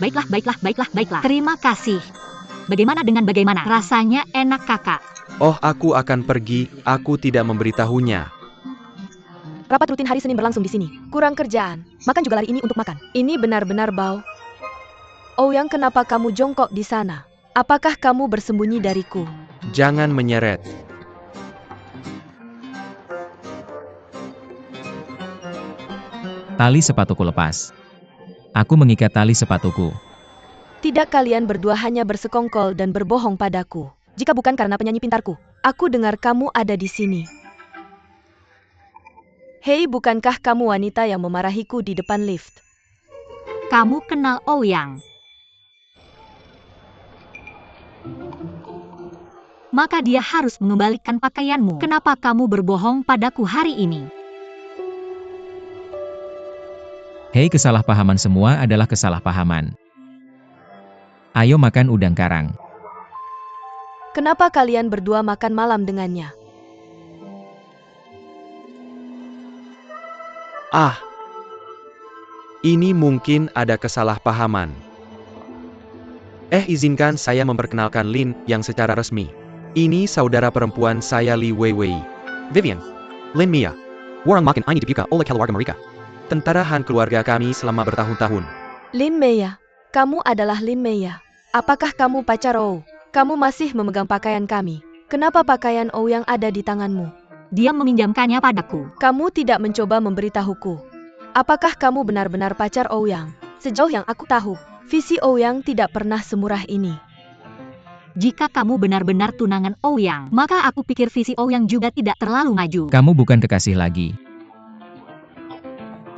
Baiklah, baiklah, baiklah, baiklah. Terima kasih. Bagaimana? Rasanya enak, kakak. Oh, aku akan pergi, aku tidak memberitahunya. Rapat rutin hari Senin berlangsung di sini. Kurang kerjaan. Makan juga lari ini untuk makan. Ini benar-benar bau. Ouyang, kenapa kamu jongkok di sana? Apakah kamu bersembunyi dariku? Jangan menyeret. Tali sepatuku lepas. Aku mengikat tali sepatuku. Tidak, kalian berdua hanya bersekongkol dan berbohong padaku. Jika bukan karena penyanyi pintarku, aku dengar kamu ada di sini. Hei, bukankah kamu wanita yang memarahiku di depan lift? Kamu kenal Ouyang. Maka dia harus mengembalikan pakaianmu. Kenapa kamu berbohong padaku hari ini? Hei, kesalahpahaman semua adalah kesalahpahaman. Ayo makan udang karang. Kenapa kalian berdua makan malam dengannya? Ah, ini mungkin ada kesalahpahaman. Izinkan saya memperkenalkan Lin yang secara resmi. Ini saudara perempuan saya, Li Weiwei. Vivian, Lin Mia. Warang makin ini dibuka oleh keluarga mereka. Tentara Han keluarga kami selama bertahun-tahun. Lin Meia, kamu adalah Lin Meia. Apakah kamu pacar Ou? Kamu masih memegang pakaian kami. Kenapa pakaian Ouyang ada di tanganmu? Dia meminjamkannya padaku. Kamu tidak mencoba memberitahuku. Apakah kamu benar-benar pacar Ouyang? Sejauh yang aku tahu, visi Ouyang tidak pernah semurah ini. Jika kamu benar-benar tunangan Ouyang, maka aku pikir visi Ouyang juga tidak terlalu maju. Kamu bukan kekasih lagi.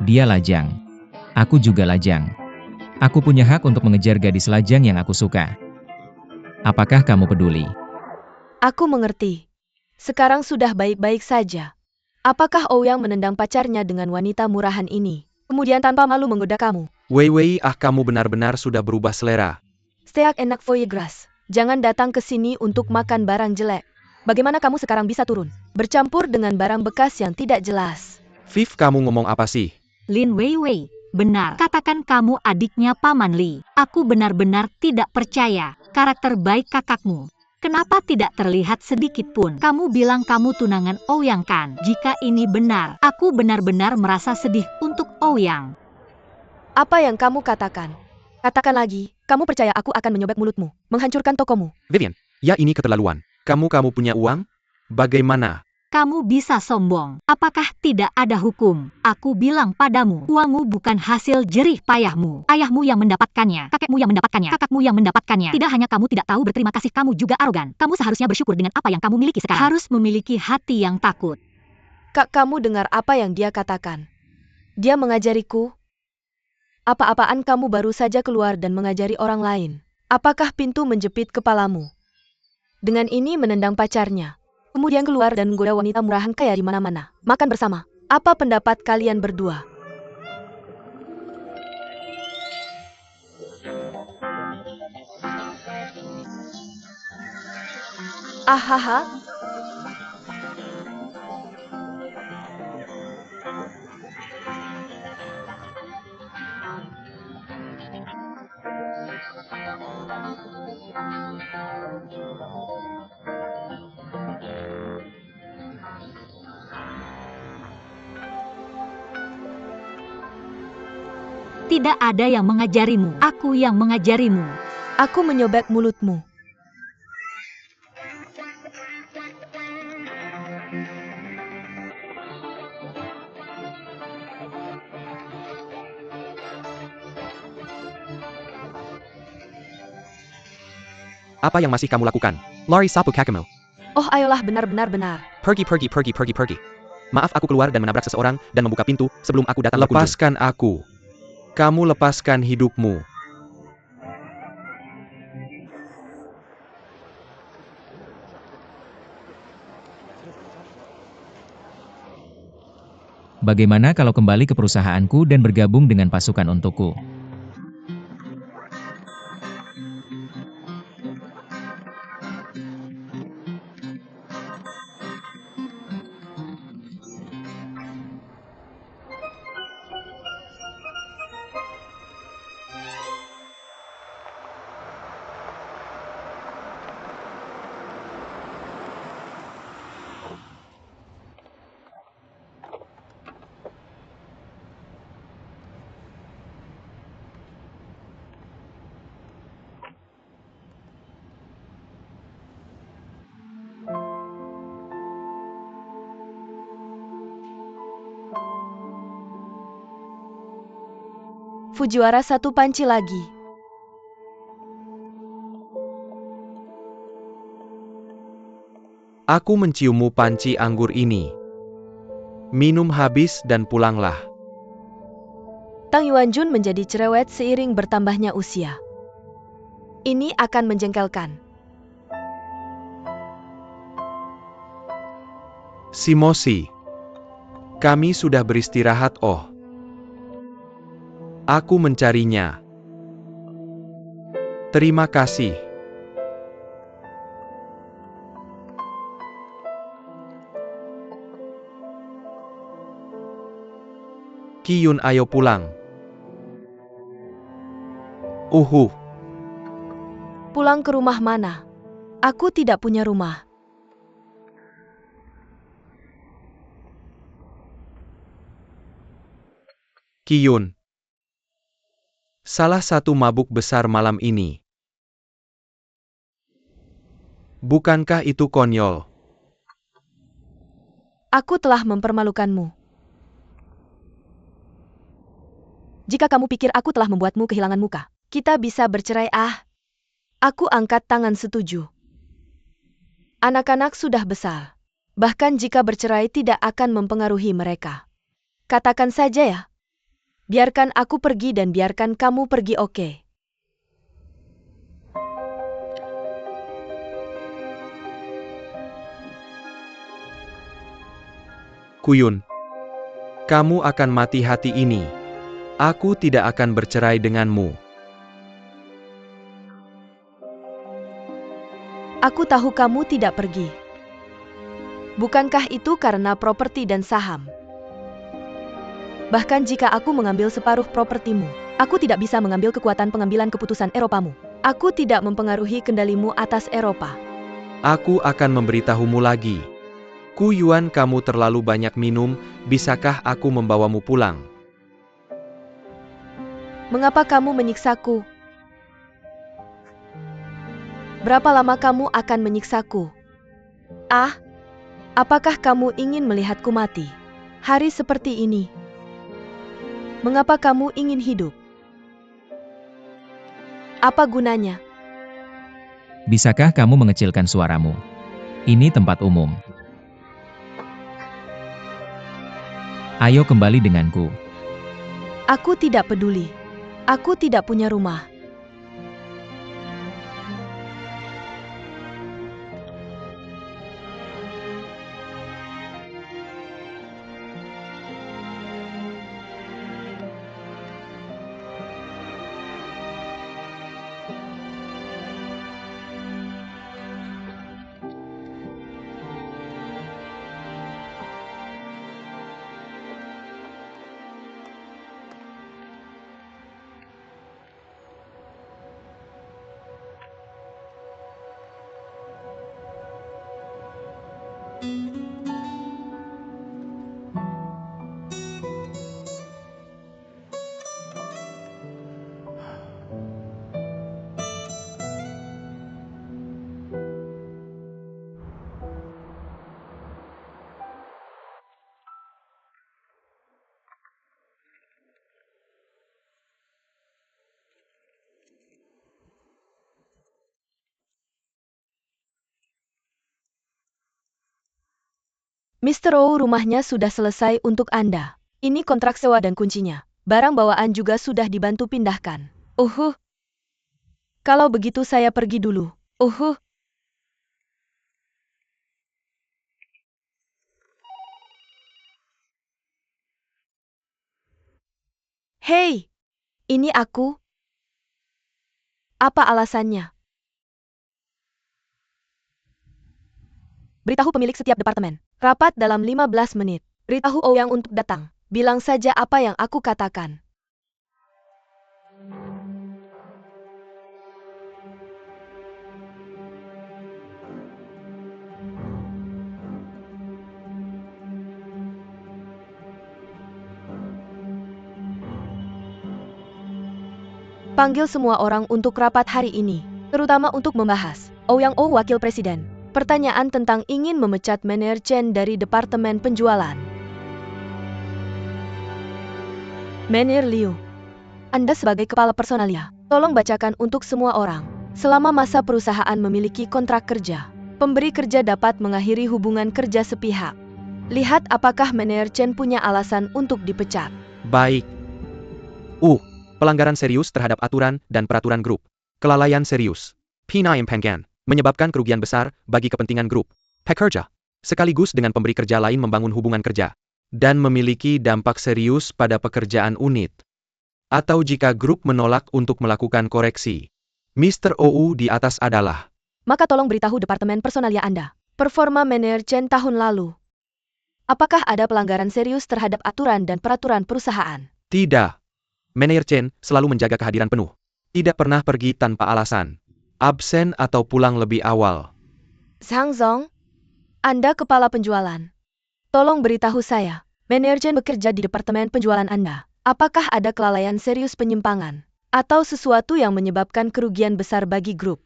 Dia lajang. Aku juga lajang. Aku punya hak untuk mengejar gadis lajang yang aku suka. Apakah kamu peduli? Aku mengerti. Sekarang sudah baik-baik saja. Apakah Ouyang menendang pacarnya dengan wanita murahan ini, kemudian tanpa malu menggoda kamu? Weiwei, kamu benar-benar sudah berubah selera. Steak enak foie gras. Jangan datang ke sini untuk makan barang jelek. Bagaimana kamu sekarang bisa turun? Bercampur dengan barang bekas yang tidak jelas. Viv, kamu ngomong apa sih? Lin Weiwei, benar. Katakan kamu adiknya Paman Li. Aku benar-benar tidak percaya karakter baik kakakmu. Kenapa tidak terlihat sedikit pun? Kamu bilang kamu tunangan Ouyang kan? Jika ini benar, aku benar-benar merasa sedih untuk Ouyang. Apa yang kamu katakan? Katakan lagi, kamu percaya aku akan menyobek mulutmu, menghancurkan tokomu? Vivian, ya ini keterlaluan. Kamu punya uang? Bagaimana? Kamu bisa sombong. Apakah tidak ada hukum? Aku bilang padamu, uangmu bukan hasil jerih payahmu. Ayahmu yang mendapatkannya, kakekmu yang mendapatkannya, kakakmu yang mendapatkannya. Tidak hanya kamu tidak tahu berterima kasih, kamu juga arogan. Kamu seharusnya bersyukur dengan apa yang kamu miliki sekarang. Harus memiliki hati yang takut. Kak, kamu dengar apa yang dia katakan? Dia mengajariku. Apa-apaan kamu baru saja keluar dan mengajari orang lain? Apakah pintu menjepit kepalamu? Dengan ini menendang pacarnya. Kemudian keluar dan menggoda wanita murahan kaya di mana-mana. Makan bersama. Apa pendapat kalian berdua? Ahaha. Tidak ada yang mengajarimu. Aku yang mengajarimu. Aku menyobek mulutmu. Apa yang masih kamu lakukan? Lari sapu kakamu. Oh, ayolah, benar-benar benar. Pergi. Maaf, aku keluar dan menabrak seseorang dan membuka pintu sebelum aku datang. Lepaskan aku. Kamu lepaskan hidupmu. Bagaimana kalau kembali ke perusahaanku dan bergabung dengan pasukan untukku? Fujiwara satu panci lagi. Aku menciummu panci anggur ini. Minum habis dan pulanglah. Tang Yuanjun menjadi cerewet seiring bertambahnya usia. Ini akan menjengkelkan. Simosi. Kami sudah beristirahat, oh. Aku mencarinya. Terima kasih. Qiyun, ayo pulang. Pulang ke rumah mana? Aku tidak punya rumah. Qiyun. Salah satu mabuk besar malam ini. Bukankah itu konyol? Aku telah mempermalukanmu. Jika kamu pikir aku telah membuatmu kehilangan muka, kita bisa bercerai. Aku angkat tangan setuju. Anak-anak sudah besar. Bahkan jika bercerai tidak akan mempengaruhi mereka. Katakan saja ya. Biarkan aku pergi dan biarkan kamu pergi, oke? Qiyun. Kamu akan mati hati ini. Aku tidak akan bercerai denganmu. Aku tahu kamu tidak pergi. Bukankah itu karena properti dan saham? Bahkan jika aku mengambil separuh propertimu, aku tidak bisa mengambil kekuatan pengambilan keputusan Eropamu. Aku tidak mempengaruhi kendalimu atas Eropa. Aku akan memberitahumu lagi. Qu Yuan, kamu terlalu banyak minum, bisakah aku membawamu pulang? Mengapa kamu menyiksaku? Berapa lama kamu akan menyiksaku? Apakah kamu ingin melihatku mati? Hari seperti ini. Mengapa kamu ingin hidup? Apa gunanya? Bisakah kamu mengecilkan suaramu? Ini tempat umum. Ayo kembali denganku. Aku tidak peduli. Aku tidak punya rumah. Mr. Ou, rumahnya sudah selesai untuk Anda. Ini kontrak sewa dan kuncinya. Barang bawaan juga sudah dibantu pindahkan. Kalau begitu saya pergi dulu. Hei, ini aku. Apa alasannya? Beritahu pemilik setiap departemen. Rapat dalam 15 menit. Beritahu Ouyang untuk datang. Bilang saja apa yang aku katakan. Panggil semua orang untuk rapat hari ini, terutama untuk membahas Ouyang Ou, Wakil Presiden. Pertanyaan tentang ingin memecat Manajer Chen dari Departemen Penjualan. Manajer Liu, Anda sebagai kepala personalia, tolong bacakan untuk semua orang. Selama masa perusahaan memiliki kontrak kerja, pemberi kerja dapat mengakhiri hubungan kerja sepihak. Lihat apakah manajer Chen punya alasan untuk dipecat. Baik. Pelanggaran serius terhadap aturan dan peraturan grup. Kelalaian serius. Penyimpangan menyebabkan kerugian besar bagi kepentingan grup pekerja, sekaligus dengan pemberi kerja lain membangun hubungan kerja, dan memiliki dampak serius pada pekerjaan unit. Atau jika grup menolak untuk melakukan koreksi. Mr. OU di atas adalah. Maka tolong beritahu Departemen Personalia Anda. Performa manajer Chen tahun lalu. Apakah ada pelanggaran serius terhadap aturan dan peraturan perusahaan? Tidak. Manajer Chen selalu menjaga kehadiran penuh. Tidak pernah pergi tanpa alasan. Absen atau pulang lebih awal. Zhang Zong, Anda kepala penjualan. Tolong beritahu saya, manajer Chen bekerja di departemen penjualan Anda. Apakah ada kelalaian serius penyimpangan? Atau sesuatu yang menyebabkan kerugian besar bagi grup?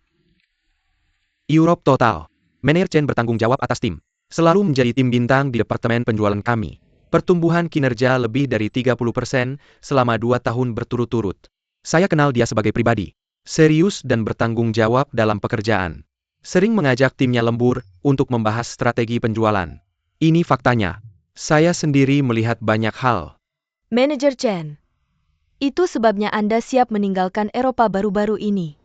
Europe Total. Manajer Chen bertanggung jawab atas tim. Selalu menjadi tim bintang di departemen penjualan kami. Pertumbuhan kinerja lebih dari 30% selama 2 tahun berturut-turut. Saya kenal dia sebagai pribadi. Serius dan bertanggung jawab dalam pekerjaan. Sering mengajak timnya lembur untuk membahas strategi penjualan. Ini faktanya. Saya sendiri melihat banyak hal. Manajer Chen, itu sebabnya Anda siap meninggalkan Eropa baru-baru ini.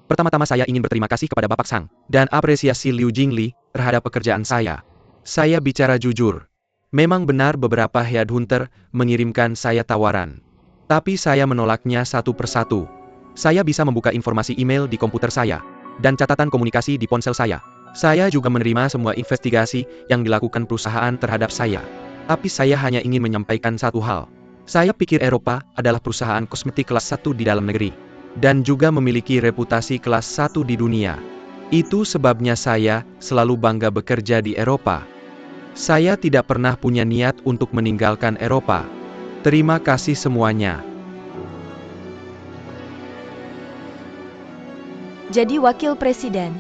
Pertama-tama saya ingin berterima kasih kepada Bapak Sang dan apresiasi Liu Jingli terhadap pekerjaan saya. Saya bicara jujur. Memang benar beberapa headhunter mengirimkan saya tawaran. Tapi saya menolaknya satu persatu. Saya bisa membuka informasi email di komputer saya, dan catatan komunikasi di ponsel saya. Saya juga menerima semua investigasi yang dilakukan perusahaan terhadap saya. Tapi saya hanya ingin menyampaikan satu hal. Saya pikir Eropa adalah perusahaan kosmetik kelas 1 di dalam negeri, dan juga memiliki reputasi kelas 1 di dunia. Itu sebabnya saya selalu bangga bekerja di Eropa. Saya tidak pernah punya niat untuk meninggalkan Eropa. Terima kasih semuanya. Jadi wakil presiden.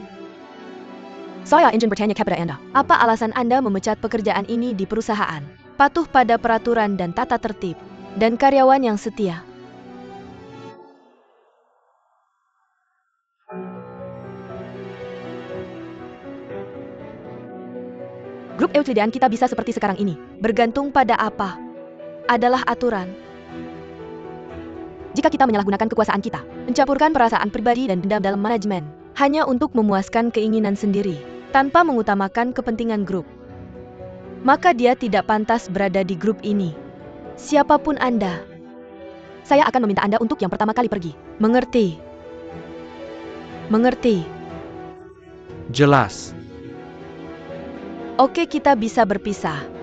Saya ingin bertanya kepada Anda. Apa alasan Anda memecat pekerjaan ini di perusahaan? Patuh pada peraturan dan tata tertib. Dan karyawan yang setia. Grup Euclidean kita bisa seperti sekarang ini. Bergantung pada apa? Adalah aturan. Jika kita menyalahgunakan kekuasaan kita, mencampurkan perasaan pribadi dan dendam dalam manajemen, hanya untuk memuaskan keinginan sendiri, tanpa mengutamakan kepentingan grup, maka dia tidak pantas berada di grup ini. Siapapun Anda, saya akan meminta Anda untuk yang pertama kali pergi. Mengerti? Mengerti? Jelas. Oke, kita bisa berpisah.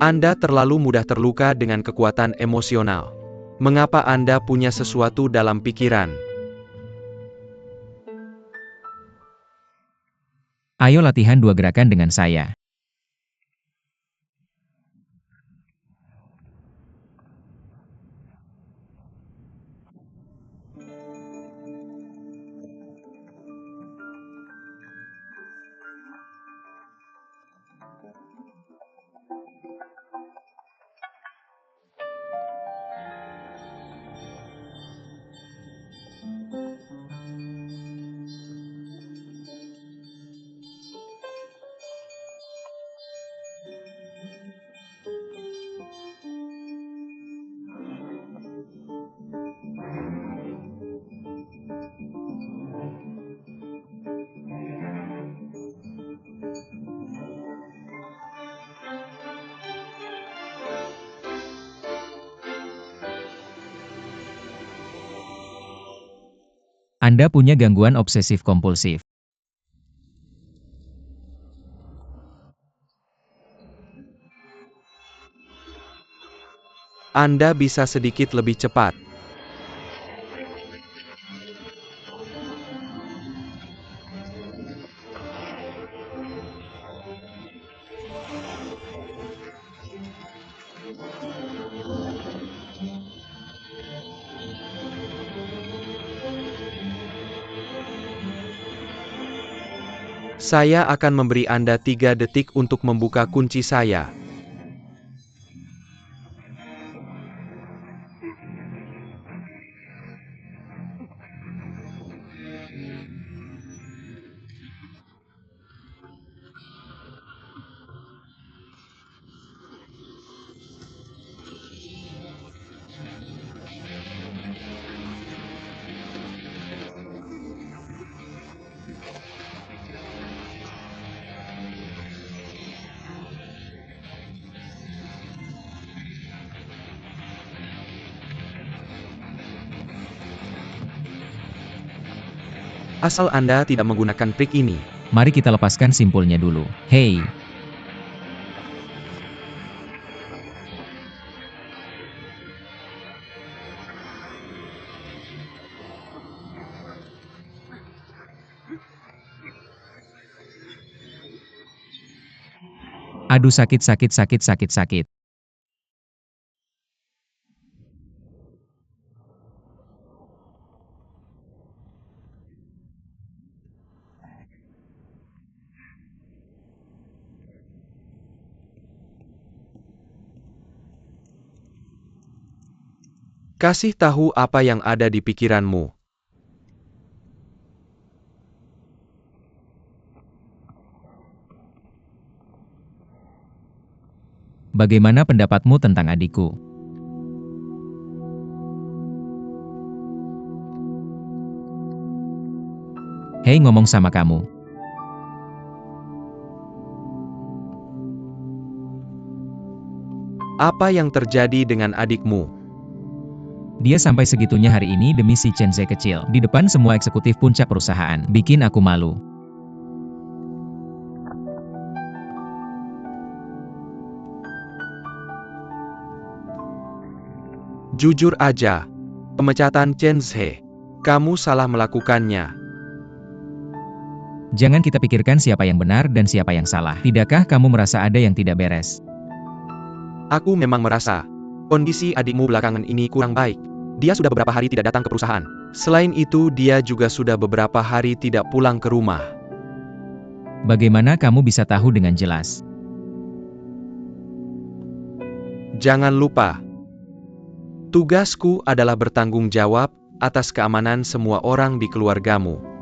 Anda terlalu mudah terluka dengan kekuatan emosional. Mengapa Anda punya sesuatu dalam pikiran? Ayo latihan 2 gerakan dengan saya. Anda punya gangguan obsesif kompulsif. Anda bisa sedikit lebih cepat. Saya akan memberi Anda 3 detik untuk membuka kunci saya. Asal Anda tidak menggunakan trik ini. Mari kita lepaskan simpulnya dulu. Hei, aduh sakit. Kasih tahu apa yang ada di pikiranmu. Bagaimana pendapatmu tentang adikku? Hei, ngomong sama kamu. Apa yang terjadi dengan adikmu? Dia sampai segitunya hari ini demi si Chenze kecil. Di depan semua eksekutif puncak perusahaan. Bikin aku malu. Jujur aja. Pemecatan Chenze. Kamu salah melakukannya. Jangan kita pikirkan siapa yang benar dan siapa yang salah. Tidakkah kamu merasa ada yang tidak beres? Aku memang merasa kondisi adikmu belakangan ini kurang baik. Dia sudah beberapa hari tidak datang ke perusahaan. Selain itu, dia juga sudah beberapa hari tidak pulang ke rumah. Bagaimana kamu bisa tahu dengan jelas? Jangan lupa, tugasku adalah bertanggung jawab atas keamanan semua orang di keluargamu.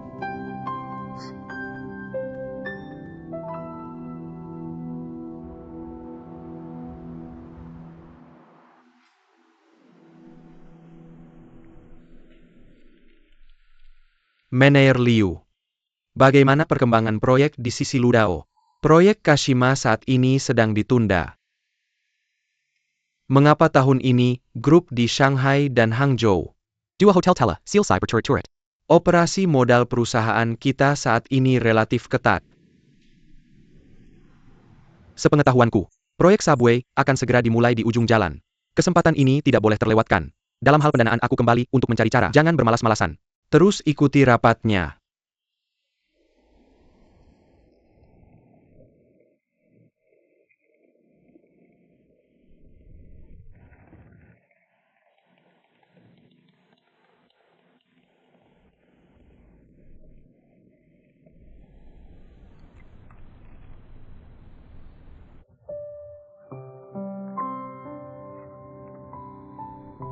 Manager Liu. Bagaimana perkembangan proyek di sisi Ludao? Proyek Kashima saat ini sedang ditunda. Mengapa tahun ini, grup di Shanghai dan Hangzhou? Dua hotel Tela, Seal Cyber Turret. Operasi modal perusahaan kita saat ini relatif ketat. Sepengetahuanku, Proyek subway akan segera dimulai di ujung jalan. Kesempatan ini tidak boleh terlewatkan. Dalam hal pendanaan aku kembali untuk mencari cara. Jangan bermalas-malasan. Terus ikuti rapatnya.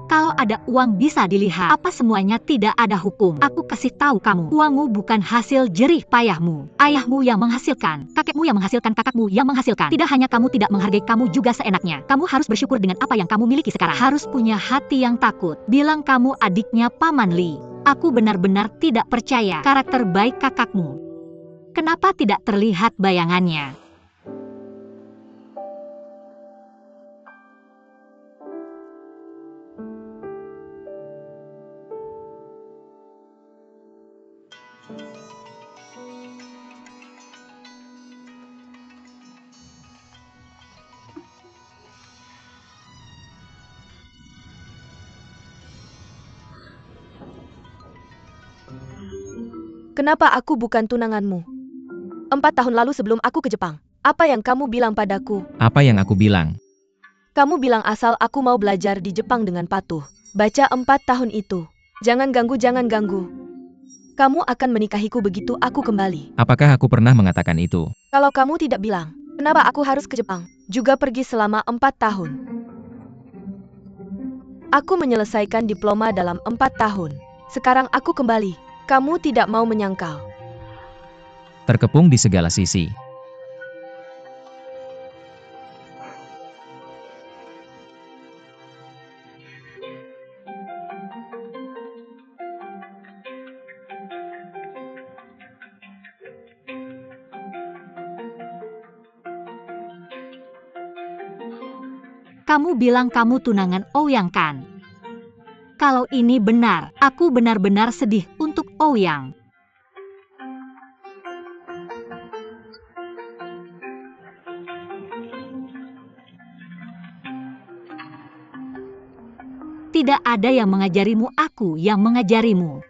Kalau ada uang bisa dilihat, apa semuanya tidak ada hukum. Aku kasih tahu kamu, uangmu bukan hasil jerih payahmu. Ayahmu yang menghasilkan, kakekmu yang menghasilkan, kakakmu yang menghasilkan. Tidak hanya kamu tidak menghargai, kamu juga seenaknya. Kamu harus bersyukur dengan apa yang kamu miliki sekarang. Harus punya hati yang takut. Bilang kamu adiknya Paman Lee. Aku benar-benar tidak percaya karakter baik kakakmu. Kenapa tidak terlihat bayangannya? Kenapa aku bukan tunanganmu? 4 tahun lalu sebelum aku ke Jepang, apa yang kamu bilang padaku? Apa yang aku bilang? Kamu bilang asal aku mau belajar di Jepang dengan patuh. Baca 4 tahun itu. Jangan ganggu, jangan ganggu. Kamu akan menikahiku begitu aku kembali. Apakah aku pernah mengatakan itu? Kalau kamu tidak bilang, kenapa aku harus ke Jepang? Juga pergi selama 4 tahun. Aku menyelesaikan diploma dalam 4 tahun. Sekarang aku kembali. Kamu tidak mau menyangkal. Terkepung di segala sisi. Kamu bilang kamu tunangan Ouyang kan? Kalau ini benar, aku benar-benar sedih untuk Ouyang. Tidak ada yang mengajarimu, aku yang mengajarimu.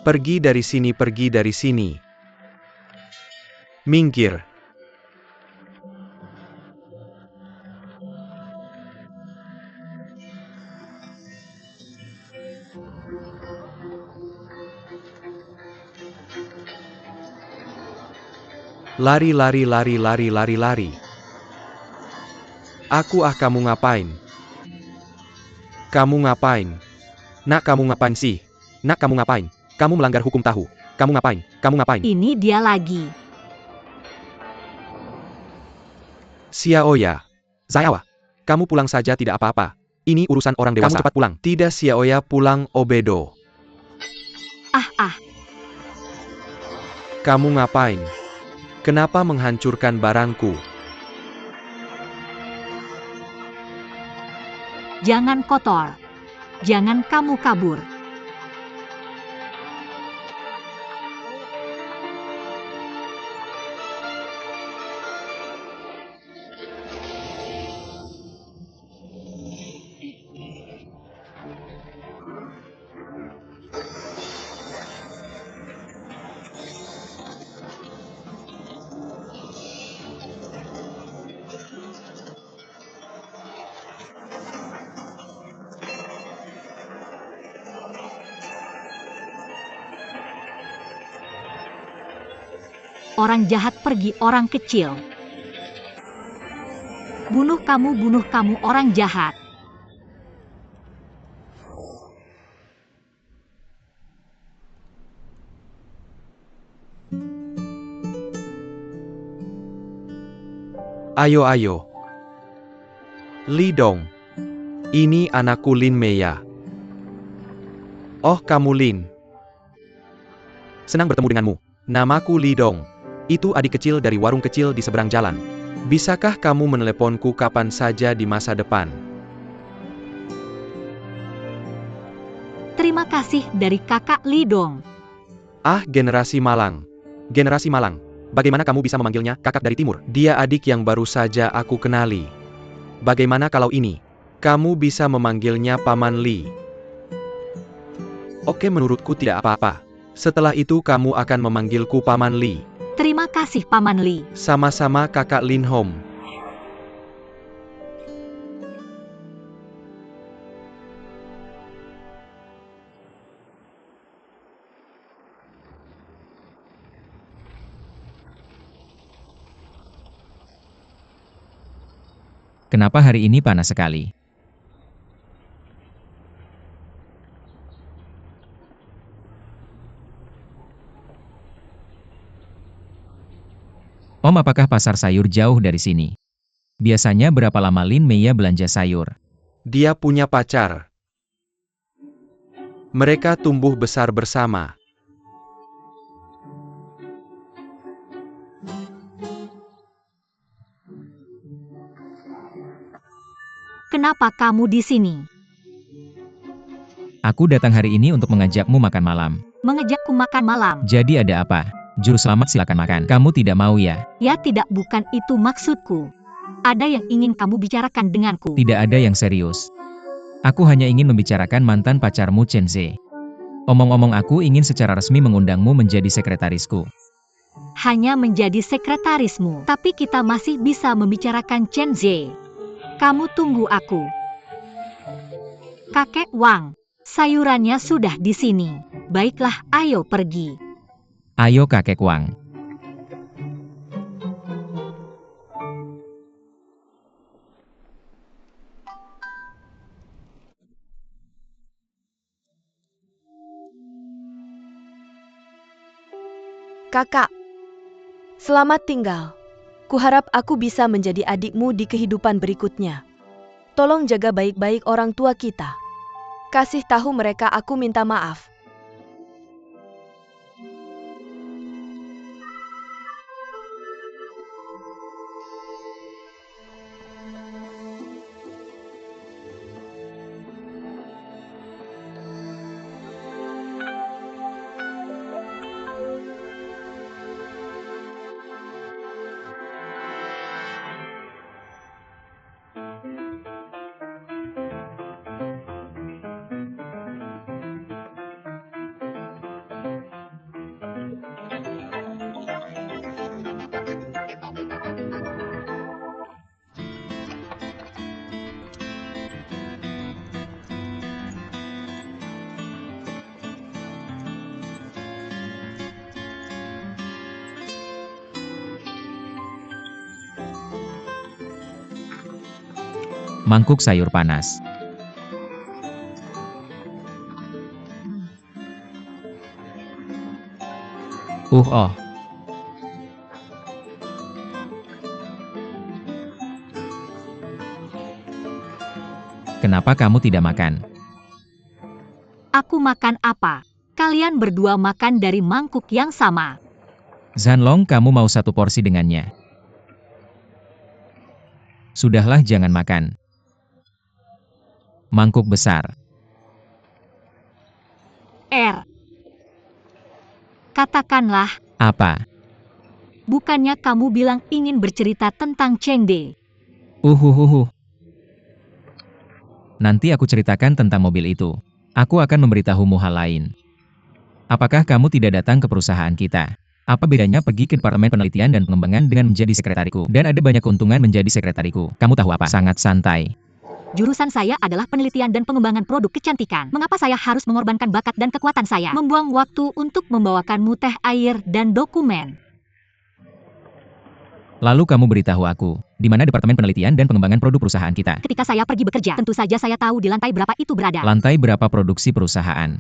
Pergi dari sini, pergi dari sini. Minggir. Lari, lari, lari, lari, lari, lari. Kamu ngapain? Kamu ngapain? Nak, kamu ngapain sih? Nak, kamu ngapain? Kamu melanggar hukum tahu. Kamu ngapain? Kamu ngapain? Ini dia lagi. Xiaoya. Zaiawa. Kamu pulang saja, tidak apa-apa. Ini urusan orang dewasa. Kamu cepat pulang. Tidak, Xiaoya, pulang, Obedo. Kamu ngapain? Kenapa menghancurkan barangku? Jangan kotor. Jangan kamu kabur. Orang jahat pergi, orang kecil. Bunuh kamu orang jahat. Ayo ayo. Li Dong. Ini anakku Lin Meya. Oh, kamu Lin. Senang bertemu denganmu. Namaku Li Dong. Itu adik kecil dari warung kecil di seberang jalan. Bisakah kamu meneleponku kapan saja di masa depan? Terima kasih dari kakak Li Dong. Ah, generasi malang. Generasi malang. Bagaimana kamu bisa memanggilnya kakak dari timur? Dia adik yang baru saja aku kenali. Bagaimana kalau ini? Kamu bisa memanggilnya Paman Li. Oke, menurutku tidak apa-apa. Setelah itu kamu akan memanggilku Paman Li. Terima kasih Paman Li. Sama-sama kakak Lin Hom. Kenapa hari ini panas sekali? Om, apakah pasar sayur jauh dari sini? Biasanya berapa lama Lin Meya belanja sayur? Dia punya pacar. Mereka tumbuh besar bersama. Kenapa kamu di sini? Aku datang hari ini untuk mengajakmu makan malam. Mengejakku makan malam? Jadi ada apa? Juru selamat, silakan makan. Kamu tidak mau ya? Ya tidak, bukan itu maksudku. Ada yang ingin kamu bicarakan denganku. Tidak ada yang serius. Aku hanya ingin membicarakan mantan pacarmu Chen Ze. Omong-omong, aku ingin secara resmi mengundangmu menjadi sekretarisku. Hanya menjadi sekretarismu, tapi kita masih bisa membicarakan Chen Ze. Kamu tunggu aku. Kakek Wang, sayurannya sudah di sini. Baiklah, ayo pergi. Ayo kakek Wang. Kakak, selamat tinggal. Kuharap aku bisa menjadi adikmu di kehidupan berikutnya. Tolong jaga baik-baik orang tua kita. Kasih tahu mereka aku minta maaf. Mangkuk sayur panas. Oh. Kenapa kamu tidak makan? Aku makan apa? Kalian berdua makan dari mangkuk yang sama. Zanlong, kamu mau satu porsi dengannya. Sudahlah, jangan makan. Mangkuk besar. Katakanlah. Apa? Bukannya kamu bilang ingin bercerita tentang Chengde? Nanti aku ceritakan tentang mobil itu. Aku akan memberitahumu hal lain. Apakah kamu tidak datang ke perusahaan kita? Apa bedanya pergi ke Departemen Penelitian dan Pengembangan dengan menjadi sekretariku? Dan ada banyak keuntungan menjadi sekretariku. Kamu tahu apa? Sangat santai. Jurusan saya adalah penelitian dan pengembangan produk kecantikan. Mengapa saya harus mengorbankan bakat dan kekuatan saya? Membuang waktu untuk membawakanmu teh air dan dokumen. Lalu kamu beritahu aku, di mana Departemen Penelitian dan Pengembangan Produk perusahaan kita? Ketika saya pergi bekerja, tentu saja saya tahu di lantai berapa itu berada. Lantai berapa produksi perusahaan?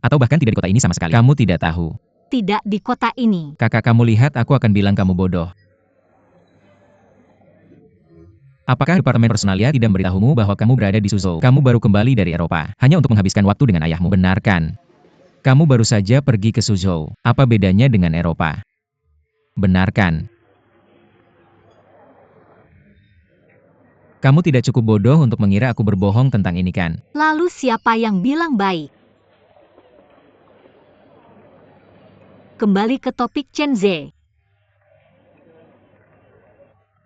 Atau bahkan tidak di kota ini sama sekali? Kamu tidak tahu. tidak di kota ini. Kakak, kamu lihat, aku akan bilang kamu bodoh. Apakah Departemen Personalia tidak memberitahumu bahwa kamu berada di Suzhou? Kamu baru kembali dari Eropa, hanya untuk menghabiskan waktu dengan ayahmu, benar kan? Kamu baru saja pergi ke Suzhou. Apa bedanya dengan Eropa? Benar kan? Kamu tidak cukup bodoh untuk mengira aku berbohong tentang ini kan? Lalu siapa yang bilang baik? Kembali ke topik Chen Ze.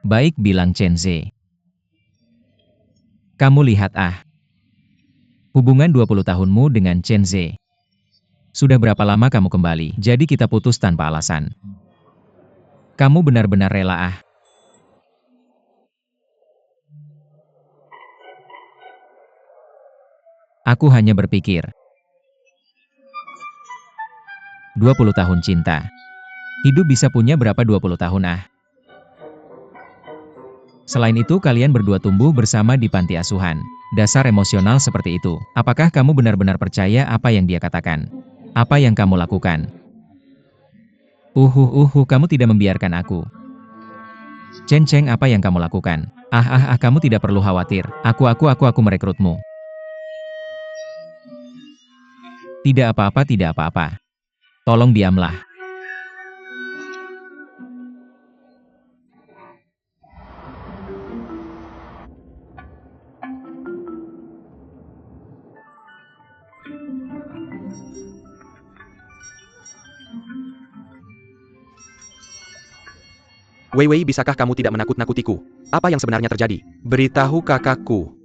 Baik, bilang Chen Ze. Kamu lihat hubungan 20 tahunmu dengan Chen Ze. Sudah berapa lama kamu kembali? Jadi kita putus tanpa alasan. Kamu benar-benar rela Aku hanya berpikir. 20 tahun cinta. Hidup bisa punya berapa 20 tahun Selain itu kalian berdua tumbuh bersama di panti asuhan. Dasar emosional seperti itu. Apakah kamu benar-benar percaya apa yang dia katakan? Apa yang kamu lakukan? Kamu tidak membiarkan aku. Chen Cheng, apa yang kamu lakukan? Kamu tidak perlu khawatir. Aku merekrutmu. Tidak apa-apa, tidak apa-apa. Tolong diamlah. Wei Wei, bisakah kamu tidak menakut-nakutiku? Apa yang sebenarnya terjadi? Beritahu kakakku.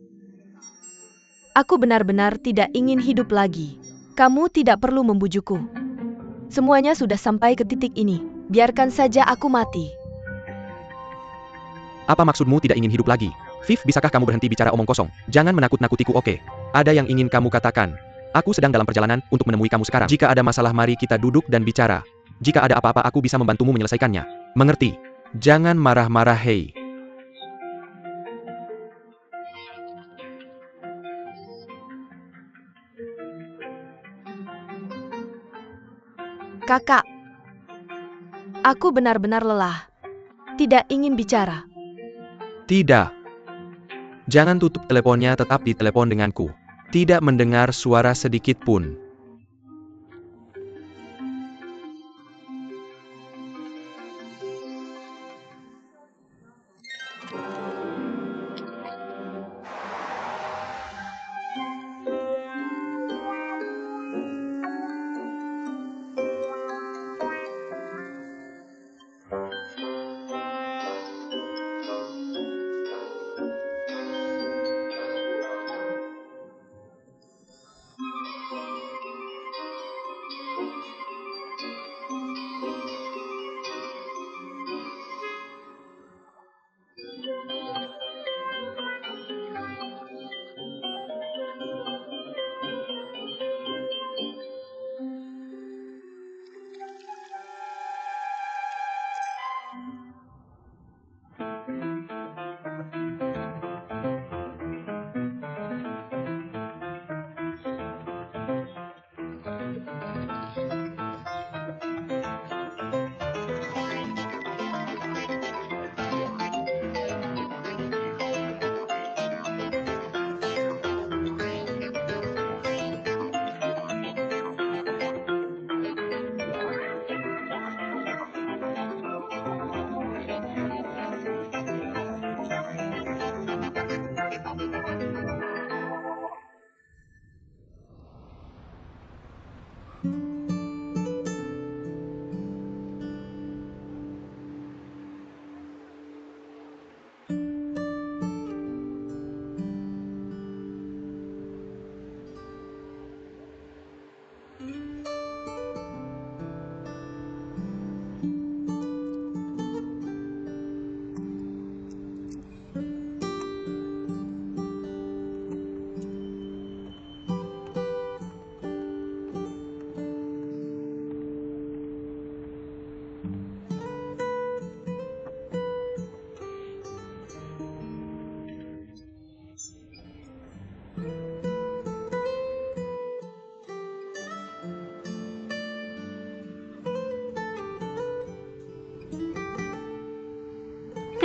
Aku benar-benar tidak ingin hidup lagi. Kamu tidak perlu membujukku. Semuanya sudah sampai ke titik ini. Biarkan saja aku mati. Apa maksudmu tidak ingin hidup lagi? Viv, bisakah kamu berhenti bicara omong kosong? Jangan menakut-nakutiku, oke? Ada yang ingin kamu katakan? Aku sedang dalam perjalanan untuk menemui kamu sekarang. Jika ada masalah, mari kita duduk dan bicara. Jika ada apa-apa, aku bisa membantumu menyelesaikannya. Mengerti? Jangan marah-marah, hei. Kakak, aku benar-benar lelah. Tidak ingin bicara. Tidak. Jangan tutup teleponnya, tetap di telepon denganku. Tidak mendengar suara sedikit pun.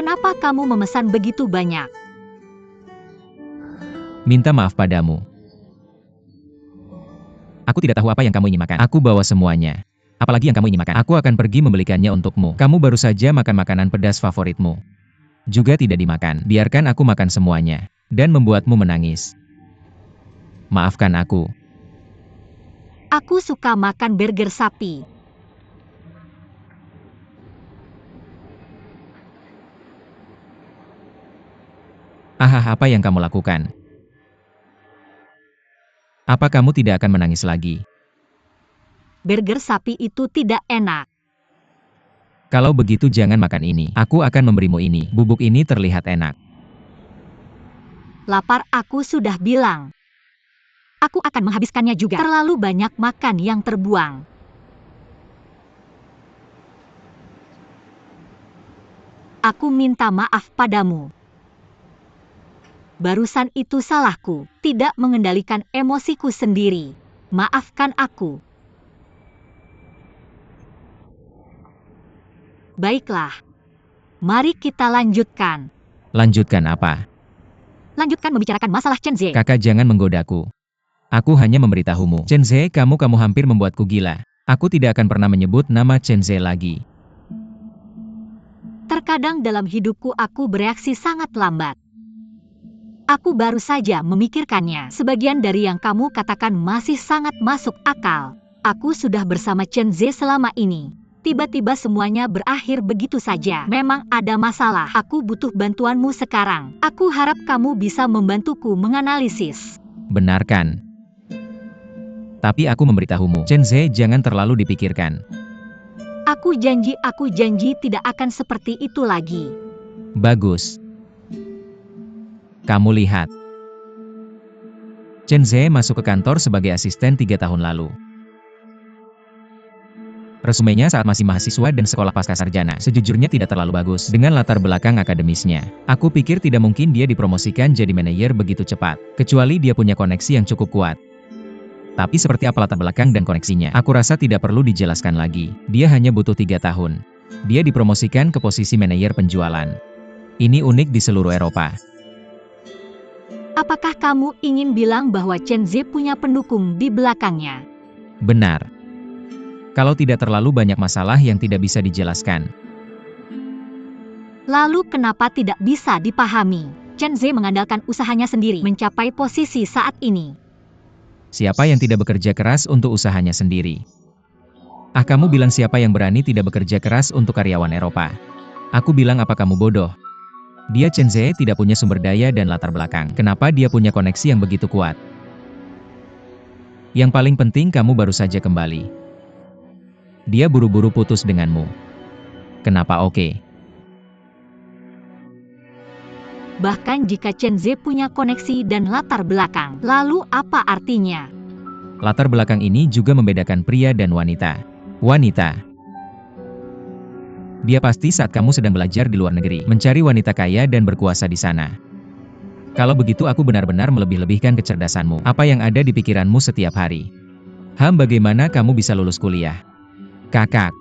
Kenapa kamu memesan begitu banyak? Minta maaf padamu. Aku tidak tahu apa yang kamu ingin makan. Aku bawa semuanya. Apalagi yang kamu ingin makan. Aku akan pergi membelikannya untukmu. Kamu baru saja makan makanan pedas favoritmu. Juga tidak dimakan. Biarkan aku makan semuanya. Dan membuatmu menangis. Maafkan aku. Aku suka makan burger sapi. Apa yang kamu lakukan? Apa kamu tidak akan menangis lagi? Burger sapi itu tidak enak. Kalau begitu jangan makan ini. Aku akan memberimu ini. Bubuk ini terlihat enak. Lapar, aku sudah bilang. Aku akan menghabiskannya juga. Terlalu banyak makan yang terbuang. Aku minta maaf padamu. Barusan itu salahku, tidak mengendalikan emosiku sendiri. Maafkan aku. Baiklah. Mari kita lanjutkan. Lanjutkan apa? Lanjutkan membicarakan masalah Chen Zhe. Kakak jangan menggodaku. Aku hanya memberitahumu. Chen Zhe, kamu hampir membuatku gila. Aku tidak akan pernah menyebut nama Chen Zhe lagi. Terkadang dalam hidupku aku bereaksi sangat lambat. Aku baru saja memikirkannya. Sebagian dari yang kamu katakan masih sangat masuk akal. Aku sudah bersama Chen Zhe selama ini. Tiba-tiba semuanya berakhir begitu saja. Memang ada masalah. Aku butuh bantuanmu sekarang. Aku harap kamu bisa membantuku menganalisis. Benarkan. Tapi aku memberitahumu. Chen Zhe, jangan terlalu dipikirkan. Aku janji tidak akan seperti itu lagi. Bagus. Kamu lihat. Chen Zhe masuk ke kantor sebagai asisten 3 tahun lalu. Resumenya saat masih mahasiswa dan sekolah pasca sarjana, sejujurnya tidak terlalu bagus dengan latar belakang akademisnya. Aku pikir tidak mungkin dia dipromosikan jadi manajer begitu cepat, kecuali dia punya koneksi yang cukup kuat. Tapi seperti apa latar belakang dan koneksinya, aku rasa tidak perlu dijelaskan lagi. Dia hanya butuh 3 tahun. Dia dipromosikan ke posisi manajer penjualan. Ini unik di seluruh Eropa. Apakah kamu ingin bilang bahwa Chen Zhe punya pendukung di belakangnya? Benar. Kalau tidak terlalu banyak masalah yang tidak bisa dijelaskan. Lalu kenapa tidak bisa dipahami? Chen Zhe mengandalkan usahanya sendiri mencapai posisi saat ini. Siapa yang tidak bekerja keras untuk usahanya sendiri? Kamu bilang siapa yang berani tidak bekerja keras untuk karyawan Eropa? Aku bilang apa kamu bodoh? Dia Chen Zhe tidak punya sumber daya dan latar belakang. Kenapa dia punya koneksi yang begitu kuat? Yang paling penting kamu baru saja kembali. Dia buru-buru putus denganmu. Kenapa oke? Bahkan jika Chen Zhe punya koneksi dan latar belakang, lalu apa artinya? Latar belakang ini juga membedakan pria dan wanita. Wanita. Dia pasti saat kamu sedang belajar di luar negeri, mencari wanita kaya dan berkuasa di sana. Kalau begitu aku benar-benar melebih-lebihkan kecerdasanmu. Apa yang ada di pikiranmu setiap hari? Bagaimana kamu bisa lulus kuliah? Kakak.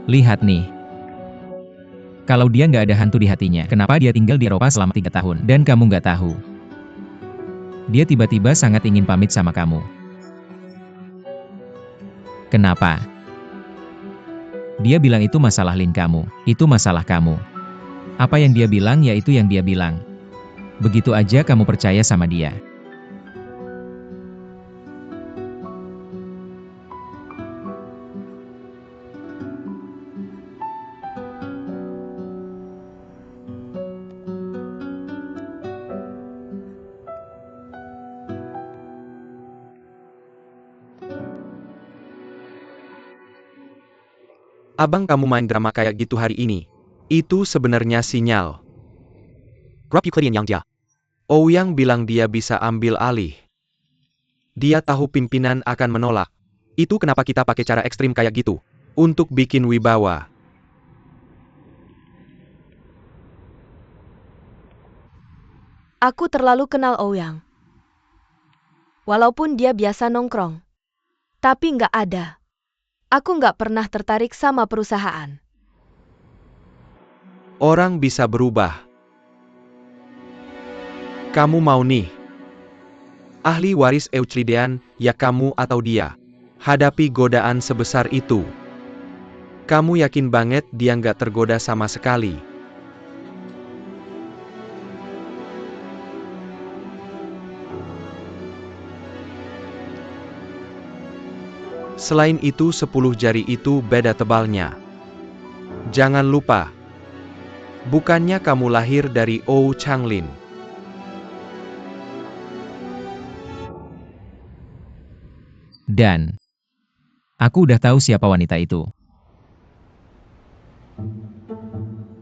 Lihat nih. Kalau dia nggak ada hantu di hatinya, kenapa dia tinggal di Eropa selama 3 tahun, dan kamu nggak tahu? Dia tiba-tiba sangat ingin pamit sama kamu. Kenapa? Dia bilang itu masalah Lin kamu, itu masalah kamu. Apa yang dia bilang ya itu yang dia bilang. Begitu aja kamu percaya sama dia. Abang kamu main drama kayak gitu hari ini. Itu sebenarnya sinyal. Grab Euclidean yang dia. Ouyang bilang dia bisa ambil alih. Dia tahu pimpinan akan menolak. Itu kenapa kita pakai cara ekstrim kayak gitu. Untuk bikin wibawa. Aku terlalu kenal Ouyang. Walaupun dia biasa nongkrong. Tapi nggak ada. Aku nggak pernah tertarik sama perusahaan. Orang bisa berubah. Kamu mau nih? Ahli waris Euclidean, ya kamu atau dia. Hadapi godaan sebesar itu. Kamu yakin banget dia nggak tergoda sama sekali? Selain itu 10 jari itu beda tebalnya. Jangan lupa. Bukannya kamu lahir dari Ou Changlin. Dan aku udah tahu siapa wanita itu.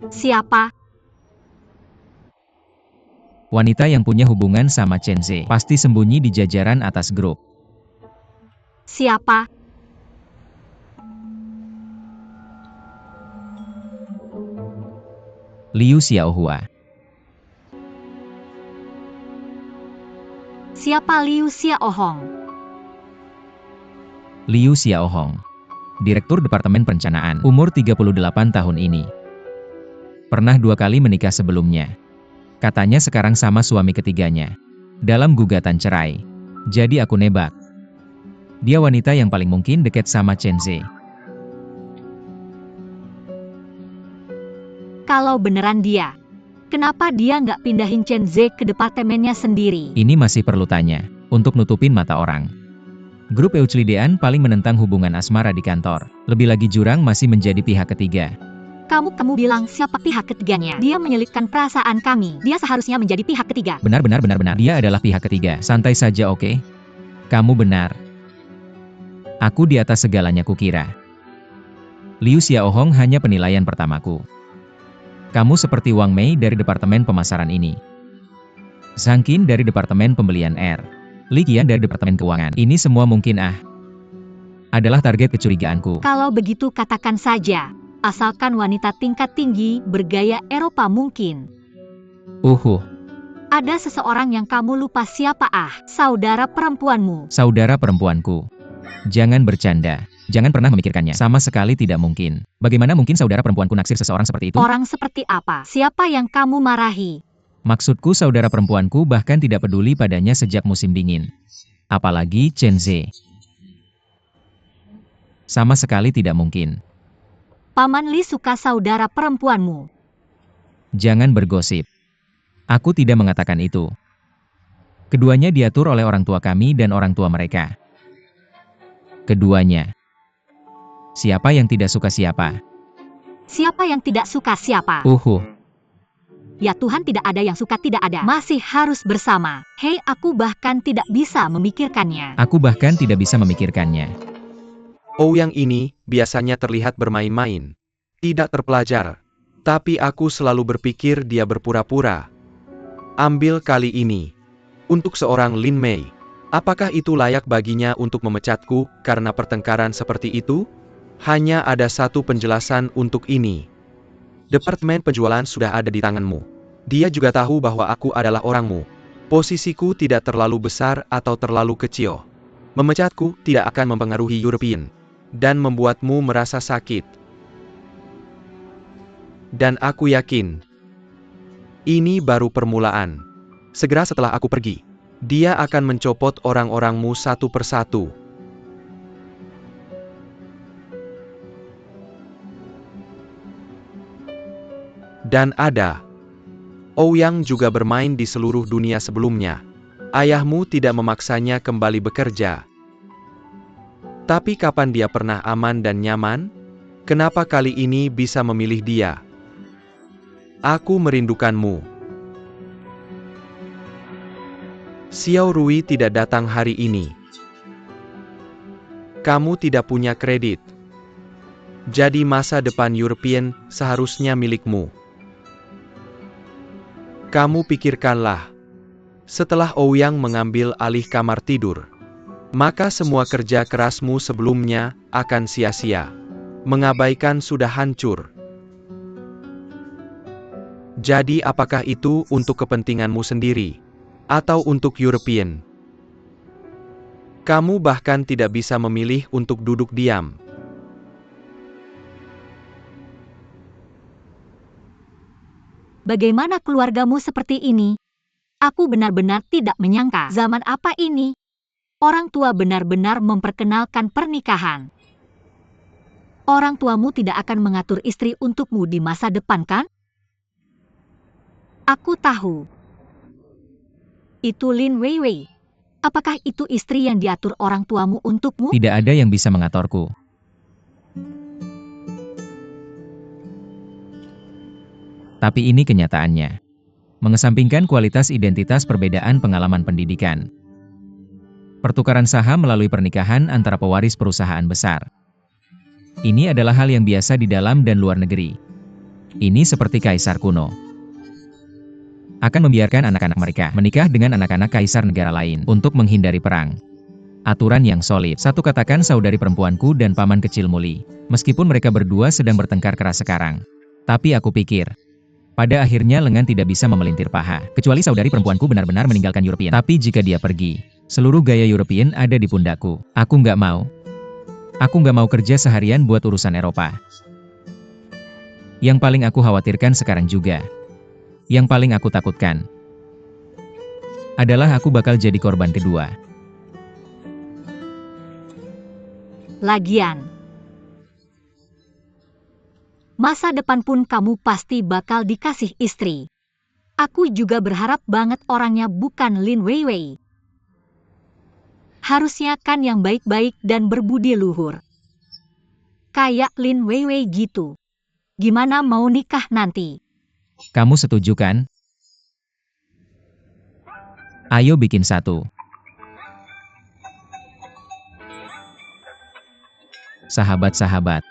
Siapa? Wanita yang punya hubungan sama Chen Ze. Pasti sembunyi di jajaran atas grup. Siapa? Liu Xiaohua. Siapa Liu Xiaohong? Liu Xiaohong. Direktur Departemen Perencanaan. Umur 38 tahun ini. Pernah 2 kali menikah sebelumnya. Katanya sekarang sama suami ketiganya. Dalam gugatan cerai. Jadi aku nebak. Dia wanita yang paling mungkin dekat sama Chen Ze. Kalau beneran dia, kenapa dia nggak pindahin Chen Ze ke departemennya sendiri? Ini masih perlu tanya, untuk nutupin mata orang. Grup Euclidean paling menentang hubungan asmara di kantor. Lebih lagi Jurang masih menjadi pihak ketiga. Kamu bilang siapa pihak ketiganya? Dia menyelipkan perasaan kami. Dia seharusnya menjadi pihak ketiga. Benar. Dia adalah pihak ketiga. Santai saja, oke? Kamu benar. Aku di atas segalanya kukira. Liu Xiaohong hanya penilaian pertamaku. Kamu seperti Wang Mei dari Departemen Pemasaran ini. Zhang Qin dari Departemen Pembelian R. Li Qian dari Departemen Keuangan. Ini semua mungkin adalah target kecurigaanku. Kalau begitu katakan saja, asalkan wanita tingkat tinggi bergaya Eropa mungkin. Ada seseorang yang kamu lupa siapa saudara perempuanmu. Saudara perempuanku. Jangan bercanda. Jangan pernah memikirkannya. Sama sekali tidak mungkin. Bagaimana mungkin saudara perempuanku naksir seseorang seperti itu? Orang seperti apa? Siapa yang kamu marahi? Maksudku saudara perempuanku bahkan tidak peduli padanya sejak musim dingin. Apalagi Chen Ze. Sama sekali tidak mungkin. Paman Li suka saudara perempuanmu. Jangan bergosip. Aku tidak mengatakan itu. Keduanya diatur oleh orang tua kami dan orang tua mereka. Keduanya. Siapa yang tidak suka siapa? Siapa yang tidak suka siapa? Ya Tuhan, tidak ada yang suka, tidak ada. Masih harus bersama. Hei, aku bahkan tidak bisa memikirkannya. Yang ini biasanya terlihat bermain-main. Tidak terpelajar. Tapi aku selalu berpikir dia berpura-pura. Ambil kali ini. Untuk seorang Lin Mei. Apakah itu layak baginya untuk memecatku karena pertengkaran seperti itu? Hanya ada satu penjelasan untuk ini. Departemen penjualan sudah ada di tanganmu. Dia juga tahu bahwa aku adalah orangmu. Posisiku tidak terlalu besar atau terlalu kecil. Memecatku tidak akan mempengaruhi European. Dan membuatmu merasa sakit. Dan aku yakin. Ini baru permulaan. Segera setelah aku pergi. Dia akan mencopot orang-orangmu satu persatu. Dan ada. Ouyang juga bermain di seluruh dunia sebelumnya. Ayahmu tidak memaksanya kembali bekerja. Tapi kapan dia pernah aman dan nyaman? Kenapa kali ini bisa memilih dia? Aku merindukanmu. Xiao Rui tidak datang hari ini. Kamu tidak punya kredit. Jadi masa depan European seharusnya milikmu. Kamu pikirkanlah. Setelah Ouyang mengambil alih kamar tidur, maka semua kerja kerasmu sebelumnya akan sia-sia. Mengabaikan sudah hancur. Jadi apakah itu untuk kepentinganmu sendiri? Atau untuk European? Kamu bahkan tidak bisa memilih untuk duduk diam. Bagaimana keluargamu seperti ini? Aku benar-benar tidak menyangka zaman apa ini. Orang tua benar-benar memperkenalkan pernikahan. Orang tuamu tidak akan mengatur istri untukmu di masa depan, kan? Aku tahu. Itu Lin Weiwei. Apakah itu istri yang diatur orang tuamu untukmu? Tidak ada yang bisa mengaturku. Tapi ini kenyataannya. Mengesampingkan kualitas identitas perbedaan pengalaman pendidikan. Pertukaran saham melalui pernikahan antara pewaris perusahaan besar. Ini adalah hal yang biasa di dalam dan luar negeri. Ini seperti kaisar kuno. Akan membiarkan anak-anak mereka menikah dengan anak-anak kaisar negara lain untuk menghindari perang. Aturan yang solid. Satu katakan saudari perempuanku dan paman kecil Muli. Meskipun mereka berdua sedang bertengkar keras sekarang. Tapi aku pikir, pada akhirnya lengan tidak bisa memelintir paha. Kecuali saudari perempuanku benar-benar meninggalkan European. Tapi jika dia pergi, seluruh gaya European ada di pundakku. Aku nggak mau. Aku nggak mau kerja seharian buat urusan Eropa. Yang paling aku khawatirkan sekarang juga. Yang paling aku takutkan adalah aku bakal jadi korban kedua. Lagian, masa depan pun kamu pasti bakal dikasih istri. Aku juga berharap banget orangnya bukan Lin Weiwei. Harusnya kan yang baik-baik dan berbudi luhur. Kayak Lin Weiwei gitu. Gimana mau nikah nanti? Kamu setuju kan? Ayo bikin satu. Sahabat-sahabat.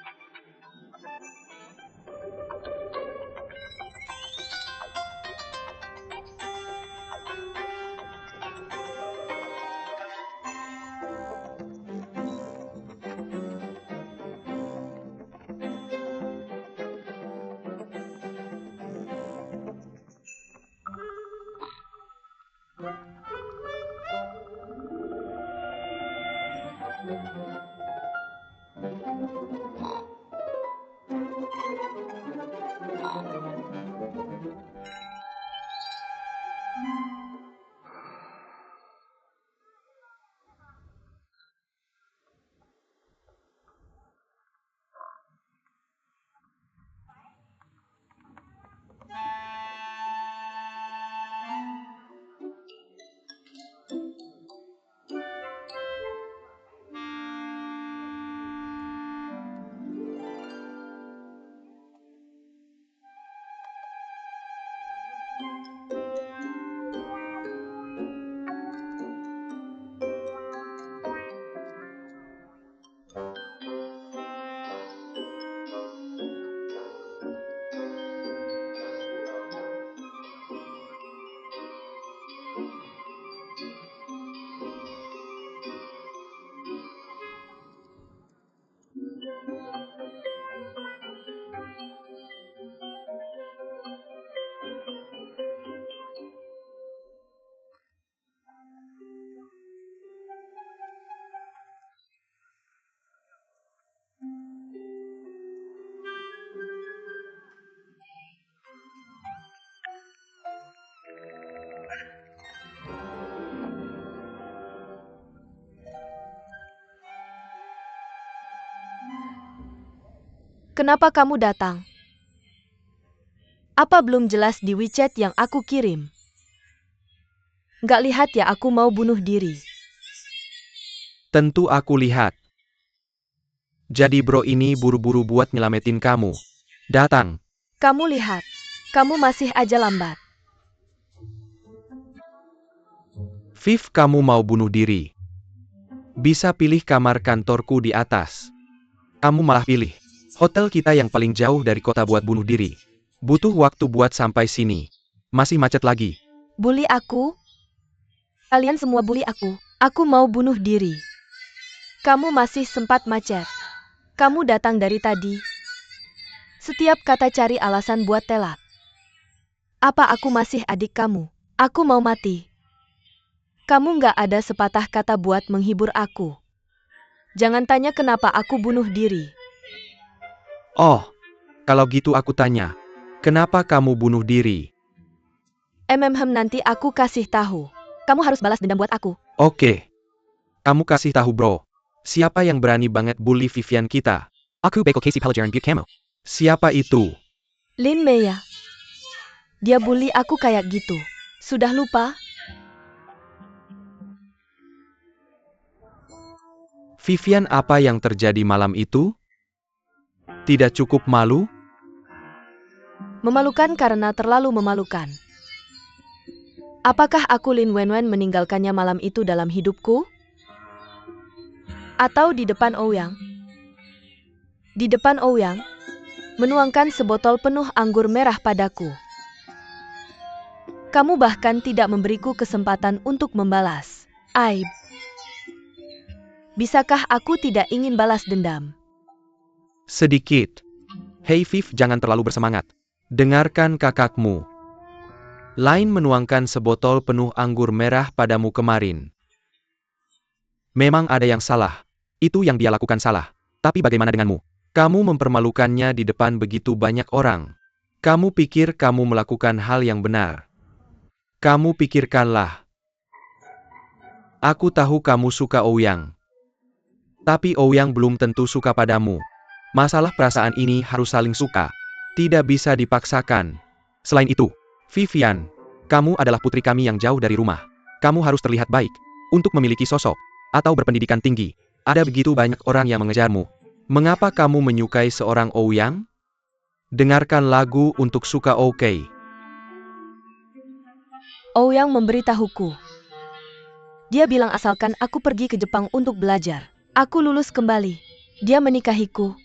Kenapa kamu datang? Apa belum jelas di WeChat yang aku kirim? Nggak lihat ya aku mau bunuh diri. Tentu aku lihat. Jadi bro ini buru-buru buat nyelamatin kamu. Datang. Kamu lihat, kamu masih aja lambat. Viv, kamu mau bunuh diri. Bisa pilih kamar kantorku di atas. Kamu malah pilih hotel kita yang paling jauh dari kota buat bunuh diri. Butuh waktu buat sampai sini. Masih macet lagi. Bully aku? Kalian semua bully aku. Aku mau bunuh diri. Kamu masih sempat macet. Kamu datang dari tadi. Setiap kata cari alasan buat telat. Apa aku masih adik kamu? Aku mau mati. Kamu nggak ada sepatah kata buat menghibur aku. Jangan tanya kenapa aku bunuh diri. Oh, kalau gitu aku tanya. Kenapa kamu bunuh diri? Nanti aku kasih tahu. Kamu harus balas dendam buat aku. Oke. Kamu kasih tahu bro. Siapa yang berani banget bully Vivian kita? Aku bakal kasih pelajaran buat kamu. Siapa itu? Lin Mei. Dia bully aku kayak gitu. Sudah lupa? Vivian, apa yang terjadi malam itu? Tidak cukup malu? Memalukan karena terlalu memalukan. Apakah aku Lin Wenwen meninggalkannya malam itu dalam hidupku? Atau di depan Ouyang? Di depan Ouyang, menuangkan sebotol penuh anggur merah padaku. Kamu bahkan tidak memberiku kesempatan untuk membalas. Aib. Bisakah aku tidak ingin balas dendam? Sedikit. Hei Viv, jangan terlalu bersemangat. Dengarkan kakakmu. Lain menuangkan sebotol penuh anggur merah padamu kemarin. Memang ada yang salah. Itu yang dia lakukan salah. Tapi bagaimana denganmu? Kamu mempermalukannya di depan begitu banyak orang. Kamu pikir kamu melakukan hal yang benar. Kamu pikirkanlah. Aku tahu kamu suka Ouyang. Tapi Ouyang belum tentu suka padamu. Masalah perasaan ini harus saling suka. Tidak bisa dipaksakan. Selain itu, Vivian, kamu adalah putri kami yang jauh dari rumah. Kamu harus terlihat baik. Untuk memiliki sosok, atau berpendidikan tinggi. Ada begitu banyak orang yang mengejarmu. Mengapa kamu menyukai seorang Ouyang? Dengarkan lagu untuk suka oke. Ouyang memberitahuku. Dia bilang asalkan aku pergi ke Jepang untuk belajar. Aku lulus kembali. Dia menikahiku.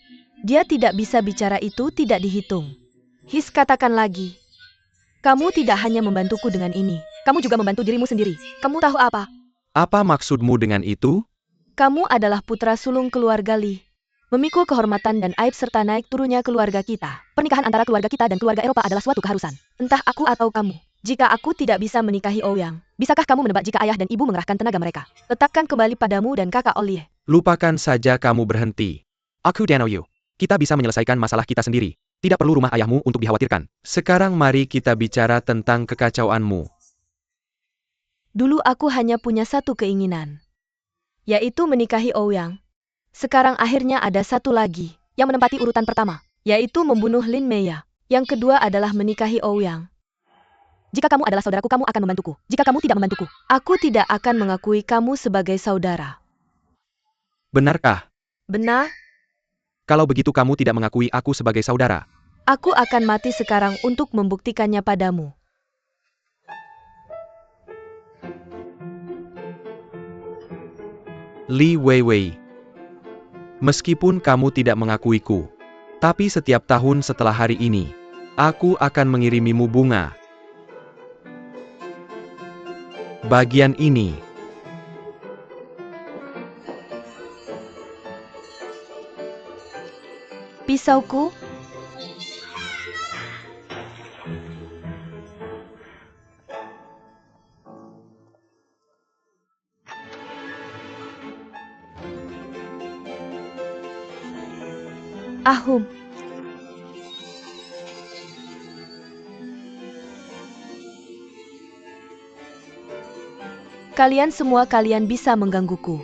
Dia tidak bisa bicara, itu tidak dihitung. Katakan lagi. Kamu tidak hanya membantuku dengan ini. Kamu juga membantu dirimu sendiri. Kamu tahu apa? Apa maksudmu dengan itu? Kamu adalah putra sulung keluarga Li. Memikul kehormatan dan aib serta naik turunnya keluarga kita. Pernikahan antara keluarga kita dan keluarga Eropa adalah suatu keharusan. Entah aku atau kamu. Jika aku tidak bisa menikahi Ouyang, bisakah kamu menebak jika ayah dan ibu mengerahkan tenaga mereka? Letakkan kembali padamu dan kakak Olie. Lupakan saja, kamu berhenti. Aku dan Oyu. Kita bisa menyelesaikan masalah kita sendiri. Tidak perlu rumah ayahmu untuk dikhawatirkan. Sekarang mari kita bicara tentang kekacauanmu. Dulu aku hanya punya satu keinginan. Yaitu menikahi Ouyang. Sekarang akhirnya ada satu lagi, yang menempati urutan pertama. Yaitu membunuh Lin Mei. Yang kedua adalah menikahi Ouyang. Jika kamu adalah saudaraku, kamu akan membantuku. Jika kamu tidak membantuku, aku tidak akan mengakui kamu sebagai saudara. Benarkah? Benar? Kalau begitu kamu tidak mengakui aku sebagai saudara. Aku akan mati sekarang untuk membuktikannya padamu. Li Weiwei. Meskipun kamu tidak mengakuiku, tapi setiap tahun setelah hari ini, aku akan mengirimimu bunga. Bagian ini. Pisauku? Ahum. Kalian semua bisa menggangguku.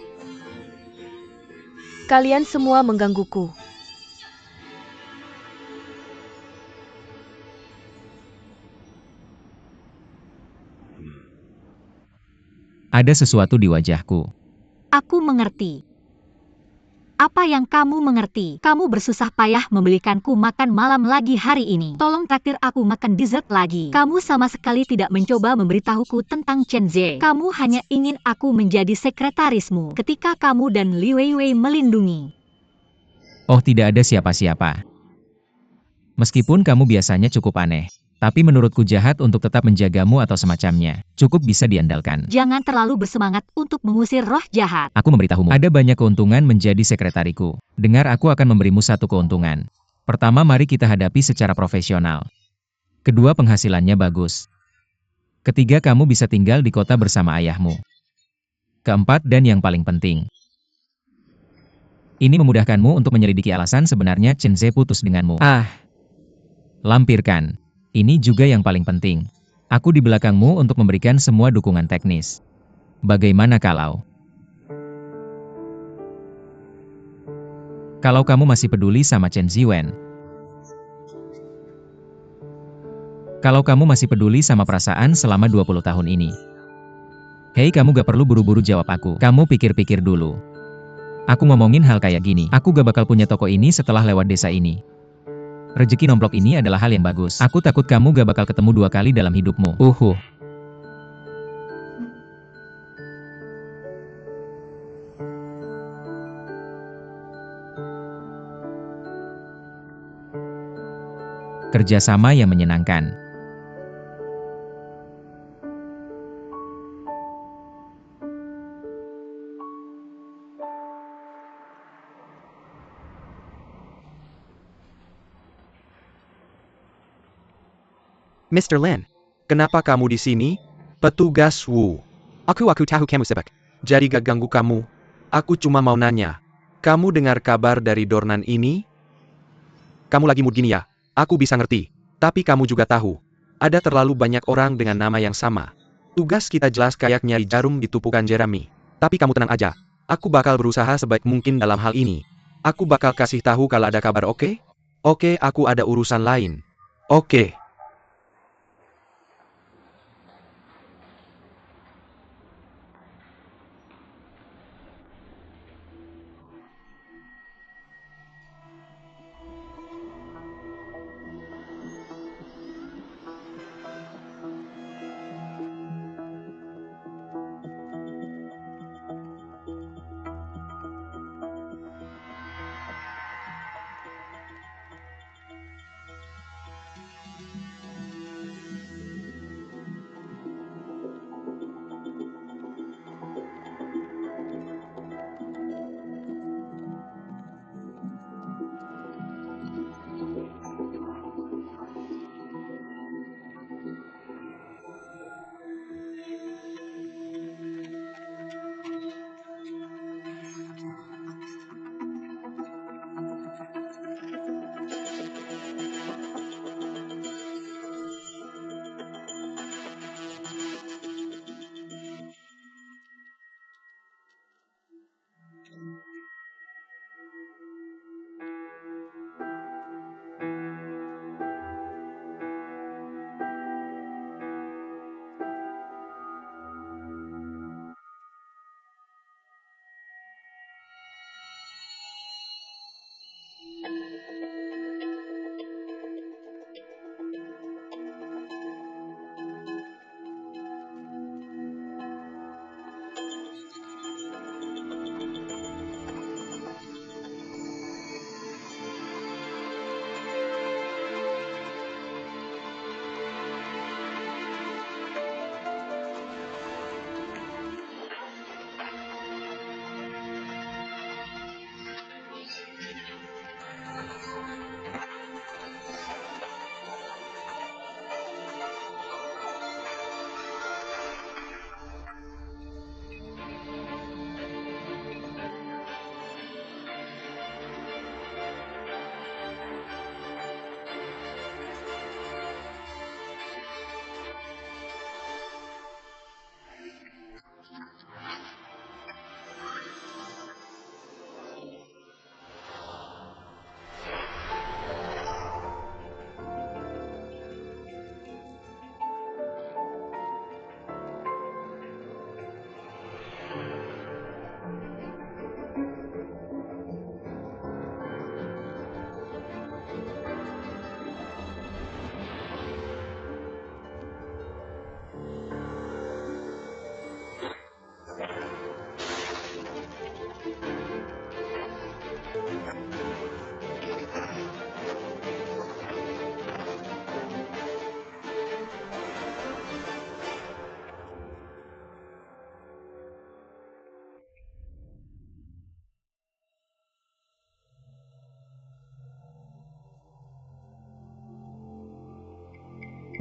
Kalian semua menggangguku. Ada sesuatu di wajahku. Aku mengerti. Apa yang kamu mengerti? Kamu bersusah payah membelikanku makan malam lagi hari ini. Tolong traktir aku makan dessert lagi. Kamu sama sekali tidak mencoba memberitahuku tentang Chen Zhe. Kamu hanya ingin aku menjadi sekretarismu ketika kamu dan Li Weiwei melindungi. Oh, tidak ada siapa-siapa. Meskipun kamu biasanya cukup aneh. Tapi menurutku jahat untuk tetap menjagamu atau semacamnya. Cukup bisa diandalkan. Jangan terlalu bersemangat untuk mengusir roh jahat. Aku memberitahumu. Ada banyak keuntungan menjadi sekretariku. Dengar, aku akan memberimu satu keuntungan. Pertama, mari kita hadapi secara profesional. Kedua, penghasilannya bagus. Ketiga, kamu bisa tinggal di kota bersama ayahmu. Keempat, dan yang paling penting. Ini memudahkanmu untuk menyelidiki alasan sebenarnya Chen Zhe putus denganmu. Lampirkan. Ini juga yang paling penting. Aku di belakangmu untuk memberikan semua dukungan teknis. Bagaimana kalau kamu masih peduli sama Chen Ziwen? Kalau kamu masih peduli sama perasaan selama 20 tahun ini? Hei, kamu gak perlu buru-buru jawab aku. Kamu pikir-pikir dulu. Aku ngomongin hal kayak gini. Aku gak bakal punya toko ini setelah lewat desa ini. Rezeki nomplok ini adalah hal yang bagus. Aku takut kamu gak bakal ketemu 2 kali dalam hidupmu. Kerjasama yang menyenangkan. Mr. Lin, kenapa kamu di sini? Petugas Wu. Aku tahu kamu sibuk. Jadi gak ganggu kamu. Aku cuma mau nanya. Kamu dengar kabar dari Dornan ini? Kamu lagi mood gini ya? Aku bisa ngerti. Tapi kamu juga tahu. Ada terlalu banyak orang dengan nama yang sama. Tugas kita jelas kayak nyari jarum di tumpukan Jeremy. Tapi kamu tenang aja. Aku bakal berusaha sebaik mungkin dalam hal ini. Aku bakal kasih tahu kalau ada kabar, oke? Oke, aku ada urusan lain. Oke.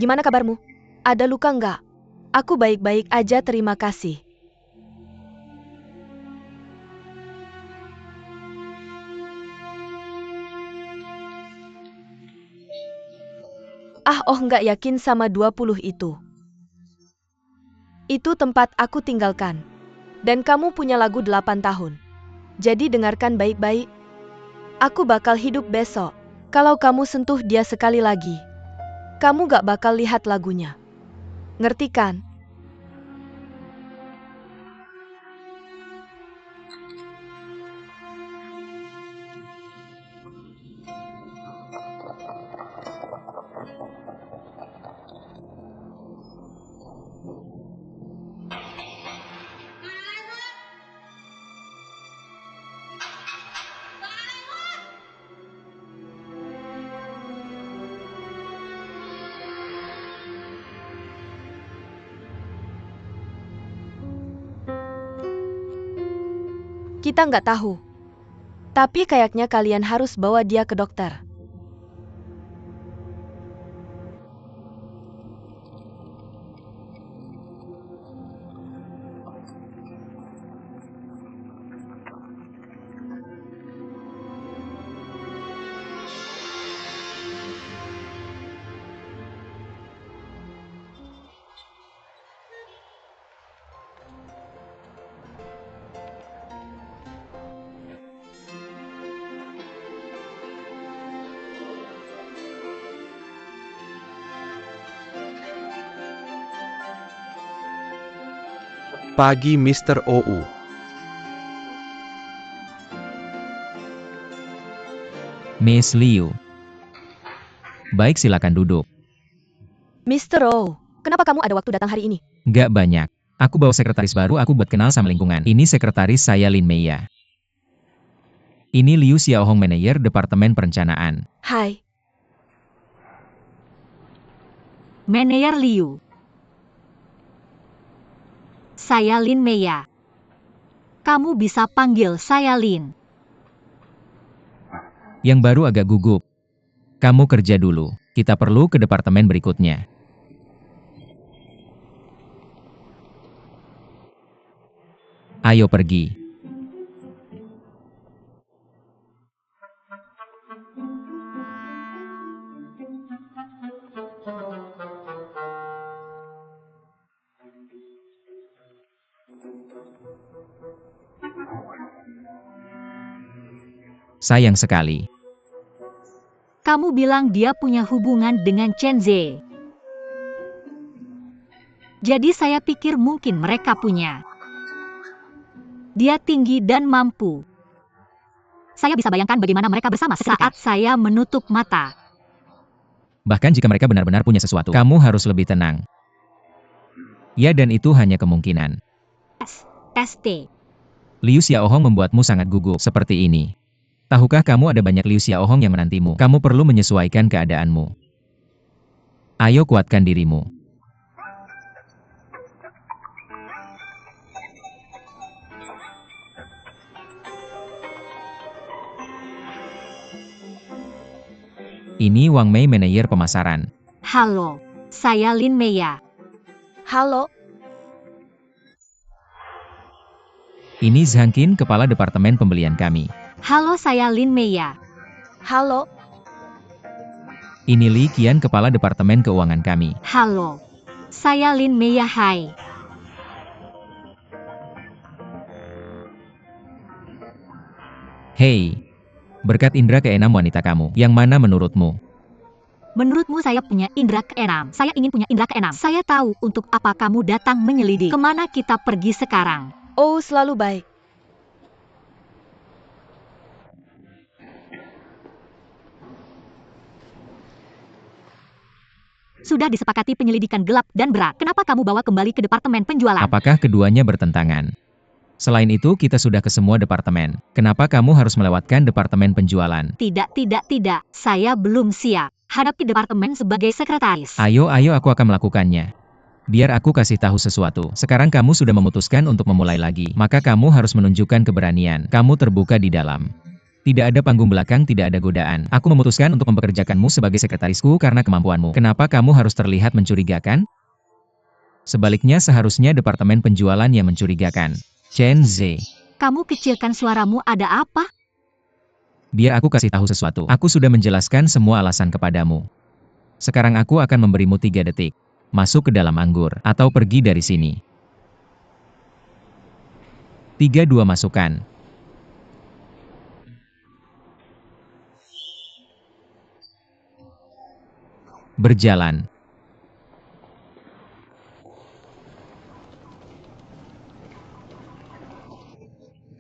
Gimana kabarmu? Ada luka nggak? Aku baik-baik aja, terima kasih. Nggak yakin sama 20 itu. Itu tempat aku tinggalkan. Dan kamu punya lagu 8 tahun. Jadi dengarkan baik-baik. Aku bakal hidup besok. Kalau kamu sentuh dia sekali lagi, kamu gak bakal lihat lagunya. Ngerti kan? Kita nggak tahu. Tapi kayaknya kalian harus bawa dia ke dokter. Pagi Mr. OU. Miss Liu. Baik, silakan duduk. Mr. O, kenapa kamu ada waktu datang hari ini? Gak banyak. Aku bawa sekretaris baru aku buat kenal sama lingkungan. Ini sekretaris saya Lin Meiya. Ini Liu Xiaohong, manajer Departemen Perencanaan. Hai. Manajer Liu. Saya Lin Meiya. Kamu bisa panggil saya Lin. Yang baru agak gugup. Kamu kerja dulu. Kita perlu ke departemen berikutnya. Ayo pergi. Sayang sekali. Kamu bilang dia punya hubungan dengan Chen Zhe. Jadi saya pikir mungkin mereka punya. Dia tinggi dan mampu. Saya bisa bayangkan bagaimana mereka bersama saat saya menutup mata. Bahkan jika mereka benar-benar punya sesuatu, kamu harus lebih tenang. Ya, dan itu hanya kemungkinan. ST. Liu Xiaohong membuatmu sangat gugup seperti ini. Tahukah kamu ada banyak Liu Xiaohong yang menantimu? Kamu perlu menyesuaikan keadaanmu. Ayo kuatkan dirimu. Ini Wang Mei, manajer pemasaran. Halo, saya Lin Meiya. Halo. Ini Zhang Qin, kepala departemen pembelian kami. Halo, saya Lin Meiya. Halo. Ini Li Qian, kepala departemen keuangan kami. Halo, saya Lin Meiya. Hai. Hei, berkat indera keenam wanita kamu, yang mana menurutmu? Menurutmu saya punya indera keenam. Saya ingin punya indera keenam. Saya tahu untuk apa kamu datang menyelidik. Kemana kita pergi sekarang? Oh, selalu baik. Sudah disepakati penyelidikan gelap dan berat. Kenapa kamu bawa kembali ke departemen penjualan? Apakah keduanya bertentangan? Selain itu, kita sudah ke semua departemen. Kenapa kamu harus melewatkan departemen penjualan? Tidak. Saya belum siap. Hadapi departemen sebagai sekretaris. Ayo, aku akan melakukannya. Biar aku kasih tahu sesuatu. Sekarang kamu sudah memutuskan untuk memulai lagi. Maka kamu harus menunjukkan keberanian. Kamu terbuka di dalam. Tidak ada panggung belakang, tidak ada godaan. Aku memutuskan untuk mempekerjakanmu sebagai sekretarisku karena kemampuanmu. Kenapa kamu harus terlihat mencurigakan? Sebaliknya, seharusnya departemen penjualan yang mencurigakan. Chen Zhe. Kamu kecilkan suaramu, ada apa? Biar aku kasih tahu sesuatu. Aku sudah menjelaskan semua alasan kepadamu. Sekarang aku akan memberimu 3 detik. Masuk ke dalam anggur, atau pergi dari sini. 3, 2, masukkan. Berjalan.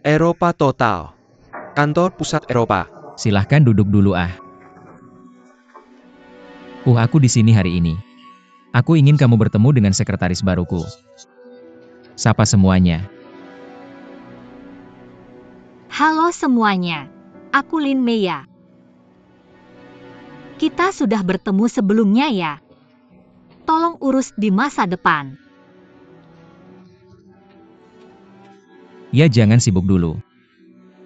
Eropa Total. Kantor Pusat Eropa. Silahkan duduk dulu ah. Aku di sini hari ini. Aku ingin kamu bertemu dengan sekretaris baruku. Sapa semuanya. Halo semuanya. Aku Lin Meya. Kita sudah bertemu sebelumnya ya. Tolong urus di masa depan. Ya jangan sibuk dulu.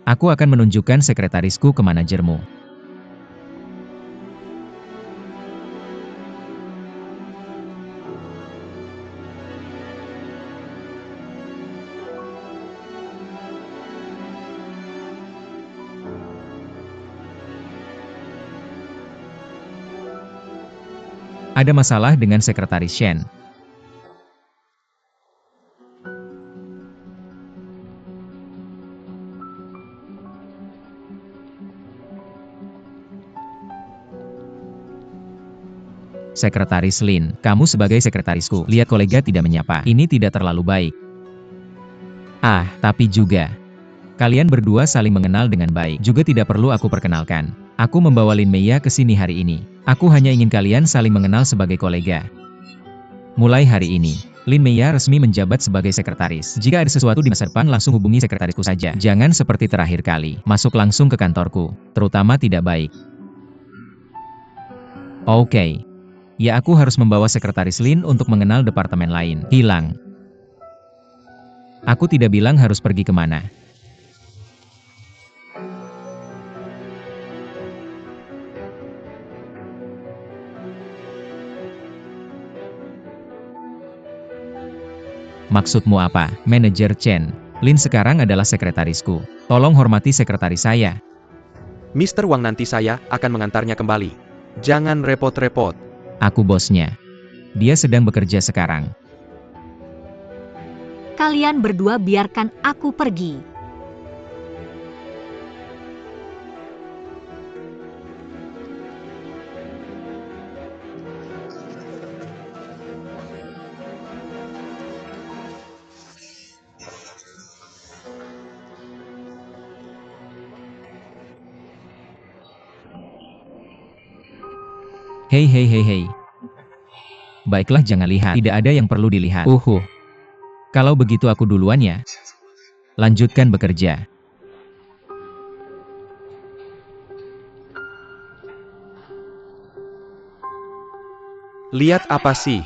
Aku akan menunjukkan sekretarisku ke manajermu. Ada masalah dengan sekretaris Shen. Sekretaris Lin, kamu sebagai sekretarisku, lihat kolega tidak menyapa. Ini tidak terlalu baik. Tapi juga. Kalian berdua saling mengenal dengan baik. Juga tidak perlu aku perkenalkan. Aku membawa Lin Meya ke sini hari ini. Aku hanya ingin kalian saling mengenal sebagai kolega. Mulai hari ini, Lin Meya resmi menjabat sebagai sekretaris. Jika ada sesuatu di masa depan langsung hubungi sekretarisku saja. Jangan seperti terakhir kali, masuk langsung ke kantorku. Terutama tidak baik. Oke. Ya aku harus membawa sekretaris Lin untuk mengenal departemen lain. Hilang. Aku tidak bilang harus pergi kemana. Maksudmu apa, Manajer Chen? Lin sekarang adalah sekretarisku. Tolong hormati sekretaris saya. Mr. Wang, nanti saya akan mengantarnya kembali. Jangan repot-repot. Aku bosnya. Dia sedang bekerja sekarang. Kalian berdua biarkan aku pergi. Hei. Baiklah, jangan lihat. Tidak ada yang perlu dilihat. Kalau begitu aku duluan ya. Lanjutkan bekerja. Lihat apa sih?